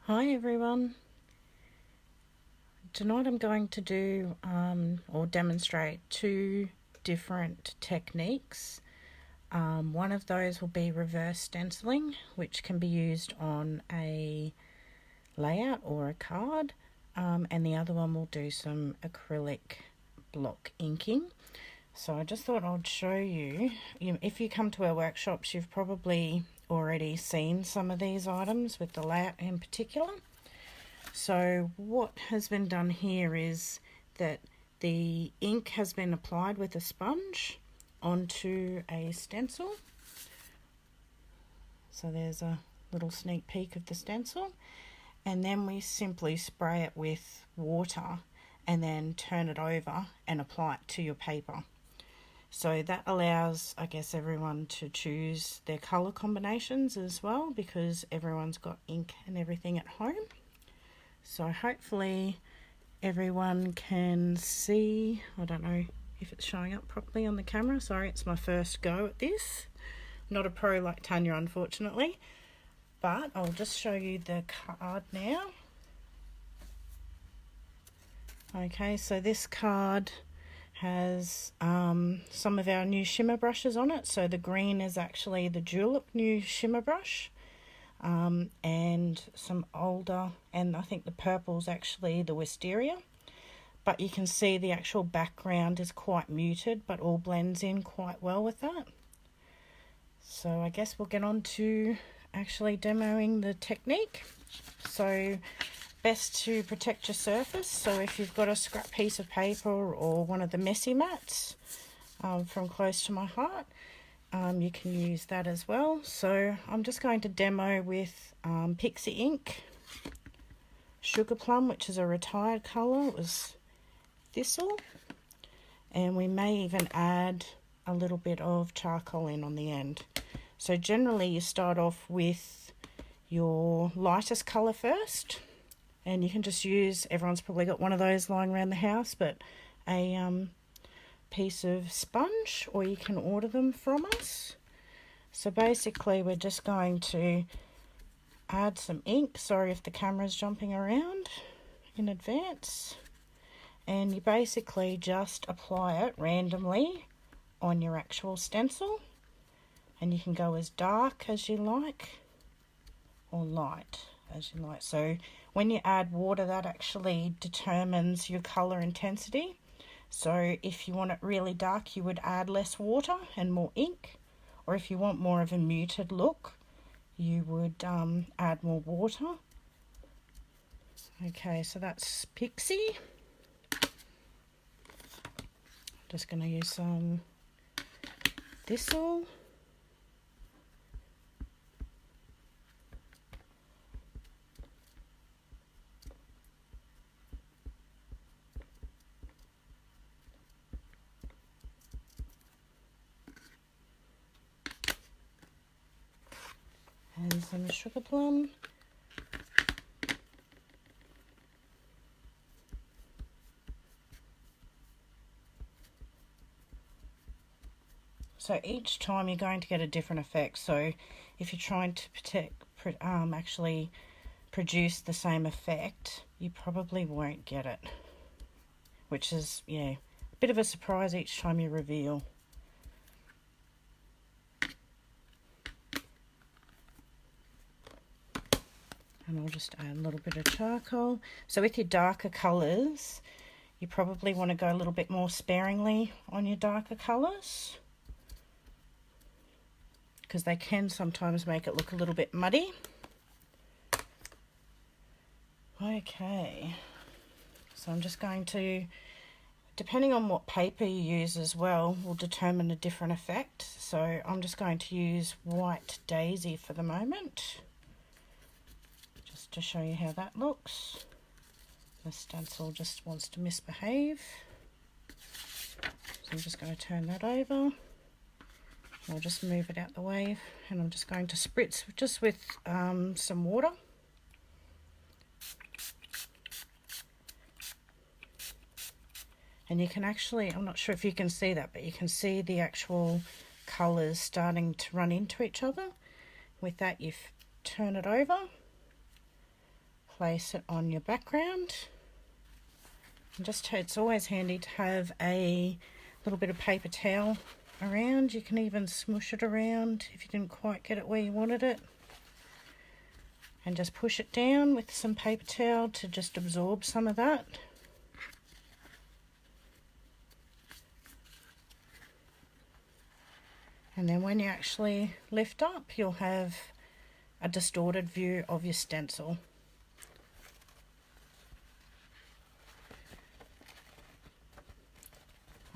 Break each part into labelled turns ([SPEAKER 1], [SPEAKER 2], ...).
[SPEAKER 1] Hi everyone. Tonight I'm going to do or demonstrate two different techniques. One of those will be reverse stenciling, which can be used on a layout or a card, and the other one will do some acrylic block inking. So I just thought I'd show you. If you come to our workshops, you've probably already seen some of these items with the layout in particular. So what has been done here is that the ink has been applied with a sponge onto a stencil. So there's a little sneak peek of the stencil, and then we simply spray it with water and then turn it over and apply it to your paper. So that allows, I guess, everyone to choose their colour combinations as well, because everyone's got ink and everything at home. So hopefully everyone can see. I don't know if it's showing up properly on the camera. Sorry, it's my first go at this. Not a pro like Tanya, unfortunately. But I'll just show you the card now. Okay, so this card has some of our new shimmer brushes on it. So the green is actually the Julep new shimmer brush. And some older, and I think the purple's actually the wisteria, but you can see the actual background is quite muted, but all blends in quite well with that. So I guess we'll get on to actually demoing the technique. So best to protect your surface, so if you've got a scrap piece of paper or one of the messy mats from Close to My Heart, you can use that as well. So I'm just going to demo with Pixie ink, Sugar Plum, which is a retired colour. It was Thistle, and we may even add a little bit of charcoal in on the end. So generally you start off with your lightest colour first, and you can just use, everyone's probably got one of those lying around the house, but a piece of sponge, or you can order them from us. So basically we're just going to add some ink. Sorry if the camera's jumping around in advance. And you basically just apply it randomly on your actual stencil, and you can go as dark as you like or light as you like. So when you add water, that actually determines your colour intensity. So if you want it really dark, you would add less water and more ink, or if you want more of a muted look, you would add more water. Okay, so that's Pixie. Just going to use some Thistle. And some Sugar Plum. So each time you're going to get a different effect. So if you're trying to actually produce the same effect, you probably won't get it. Which is, yeah, a bit of a surprise each time you reveal. And I'll just add a little bit of charcoal. So with your darker colours, you probably want to go a little bit more sparingly on your darker colours, because they can sometimes make it look a little bit muddy. Okay, so I'm just going to, depending on what paper you use as well, will determine a different effect. So I'm just going to use White Daisy for the moment, just to show you how that looks. The stencil just wants to misbehave. So I'm just going to turn that over. I'll just move it out the way, and I'm just going to spritz just with some water. And you can actually, I'm not sure if you can see that, but you can see the actual colours starting to run into each other. With that, you turn it over, place it on your background. And just, it's always handy to have a little bit of paper towel around. You can even smush it around if you didn't quite get it where you wanted it. And just push it down with some paper towel to just absorb some of that. And then when you actually lift up, you'll have a distorted view of your stencil.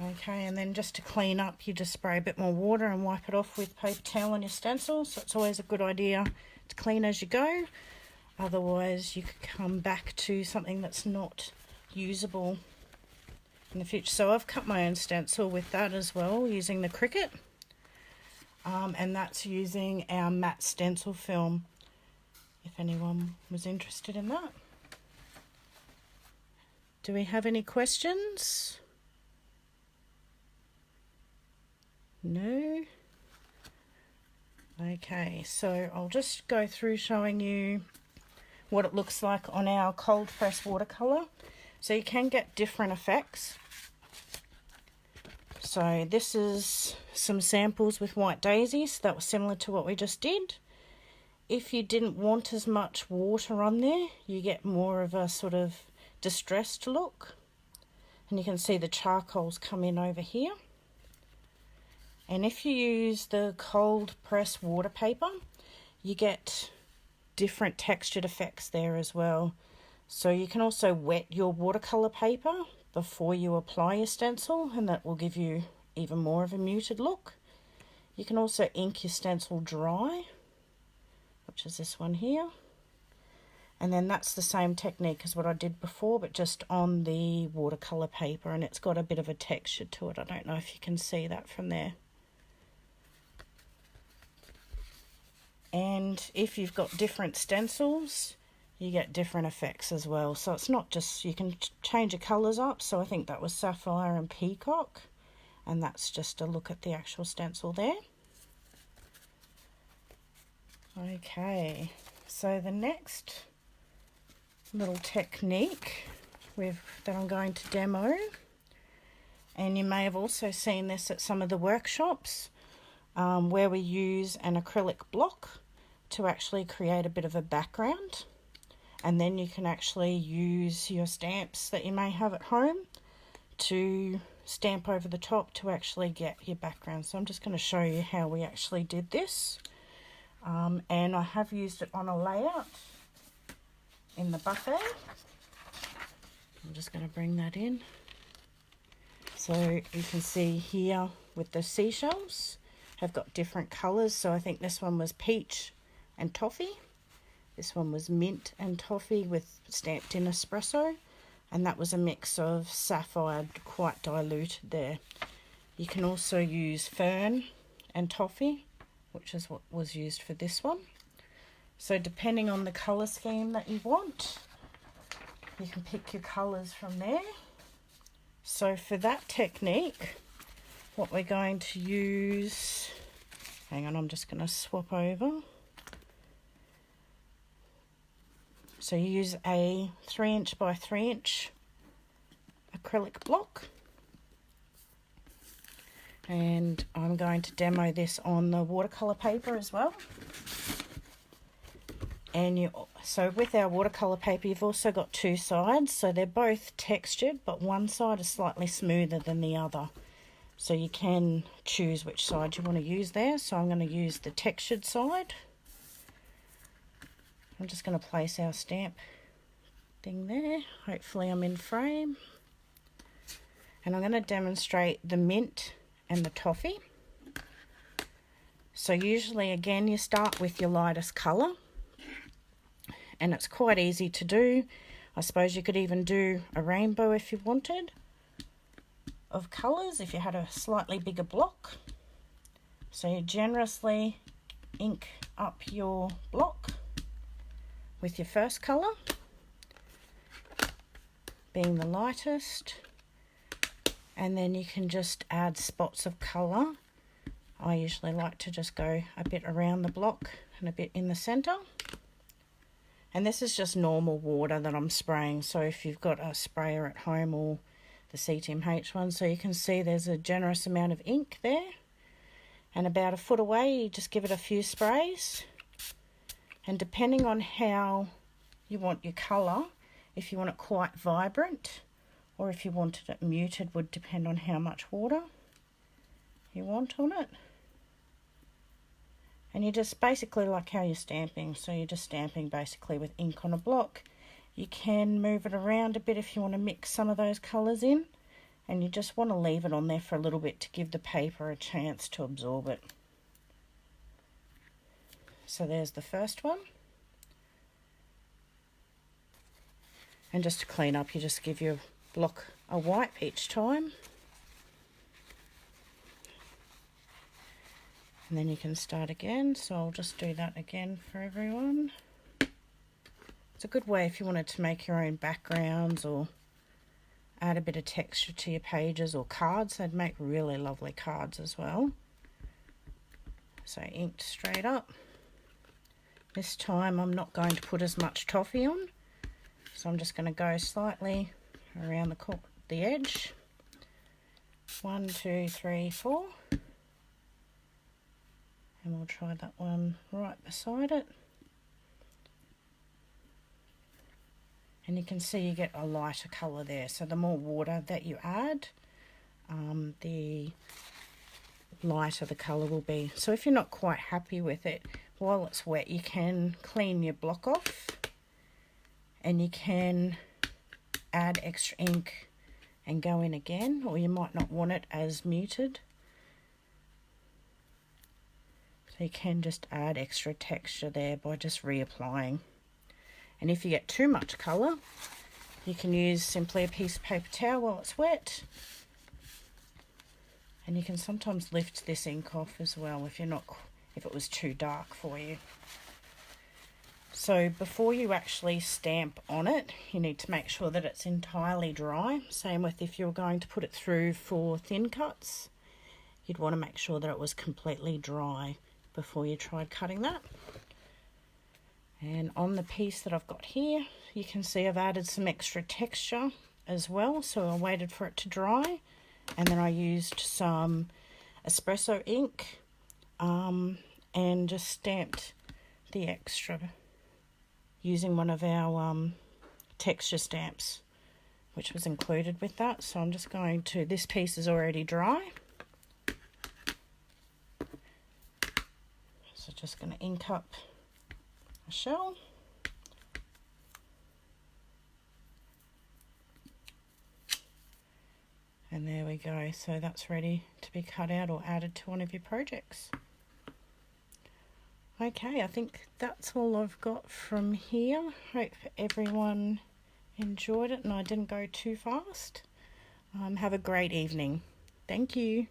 [SPEAKER 1] Okay, and then just to clean up, you just spray a bit more water and wipe it off with paper towel on your stencil. So it's always a good idea to clean as you go. Otherwise, you could come back to something that's not usable in the future. So I've cut my own stencil with that as well, using the Cricut. And that's using our matte stencil film, if anyone was interested in that. Do we have any questions? No? Okay, so I'll just go through showing you what it looks like on our cold press watercolour. So you can get different effects. So this is some samples with white daisies. That was similar to what we just did. If you didn't want as much water on there, you get more of a sort of distressed look. And you can see the charcoals come in over here. And if you use the cold press water paper, you get different textured effects there as well. So you can also wet your watercolor paper before you apply your stencil, and that will give you even more of a muted look. You can also ink your stencil dry, which is this one here. And then that's the same technique as what I did before, but just on the watercolor paper, and it's got a bit of a texture to it. I don't know if you can see that from there. And if you've got different stencils, you get different effects as well. So it's not just, you can change the colours up. So I think that was Sapphire and Peacock. And that's just a look at the actual stencil there. Okay, so the next little technique that I'm going to demo, and you may have also seen this at some of the workshops, where we use an acrylic block to actually create a bit of a background. And then you can actually use your stamps that you may have at home to stamp over the top to actually get your background. So I'm just going to show you how we actually did this. And I have used it on a layout in the buffet. I'm just going to bring that in. So you can see here with the seashells have got different colours. So I think this one was peach and toffee. This one was mint and toffee with stamped in espresso, and that was a mix of sapphire, quite diluted there. You can also use fern and toffee, which is what was used for this one. So depending on the colour scheme that you want, you can pick your colours from there. So for that technique, what we're going to use, hang on, I'm just going to swap over. So you use a 3" by 3" acrylic block, and I'm going to demo this on the watercolor paper as well. And so with our watercolor paper, you've also got two sides, so they're both textured, but one side is slightly smoother than the other. So you can choose which side you want to use there. So I'm going to use the textured side. I'm just going to place our stamp thing there. Hopefully I'm in frame. And I'm going to demonstrate the mint and the toffee. So usually, again, you start with your lightest colour. And it's quite easy to do. I suppose you could even do a rainbow if you wanted of colours, if you had a slightly bigger block. So you generously ink up your block with your first colour, being the lightest, and then you can just add spots of colour. I usually like to just go a bit around the block and a bit in the centre, And this is just normal water that I'm spraying, so if you've got a sprayer at home or the CTMH one, so you can see there's a generous amount of ink there. And about a foot away, you just give it a few sprays. And depending on how you want your colour, if you want it quite vibrant or if you wanted it muted, would depend on how much water you want on it. And you just basically like how you're stamping, so you're just stamping basically with ink on a block. You can move it around a bit if you want to mix some of those colours in, and you just want to leave it on there for a little bit to give the paper a chance to absorb it. So there's the first one. And just to clean up, you just give your block a wipe each time. And then you can start again, so I'll just do that again for everyone. It's a good way if you wanted to make your own backgrounds or add a bit of texture to your pages or cards. They'd make really lovely cards as well. So inked straight up. This time I'm not going to put as much toffee on, so I'm just going to go slightly around the edge. 1, 2, 3, 4. And we'll try that one right beside it. And you can see you get a lighter colour there. So the more water that you add, the lighter the colour will be. So if you're not quite happy with it, while it's wet, you can clean your block off. And you can add extra ink and go in again, or you might not want it as muted. So you can just add extra texture there by just reapplying. And if you get too much colour, you can use simply a piece of paper towel while it's wet. And you can sometimes lift this ink off as well if it was too dark for you. So before you actually stamp on it, you need to make sure that it's entirely dry. Same with if you're going to put it through for thin cuts. You'd want to make sure that it was completely dry before you tried cutting that. And on the piece that I've got here, you can see I've added some extra texture as well. So I waited for it to dry, and then I used some espresso ink and just stamped the extra using one of our texture stamps, which was included with that. So I'm just going to, this piece is already dry. So just going to ink up a shell. And there we go. So that's ready to be cut out or added to one of your projects. Okay, I think that's all I've got from here. Hope everyone enjoyed it and I didn't go too fast. Have a great evening. Thank you.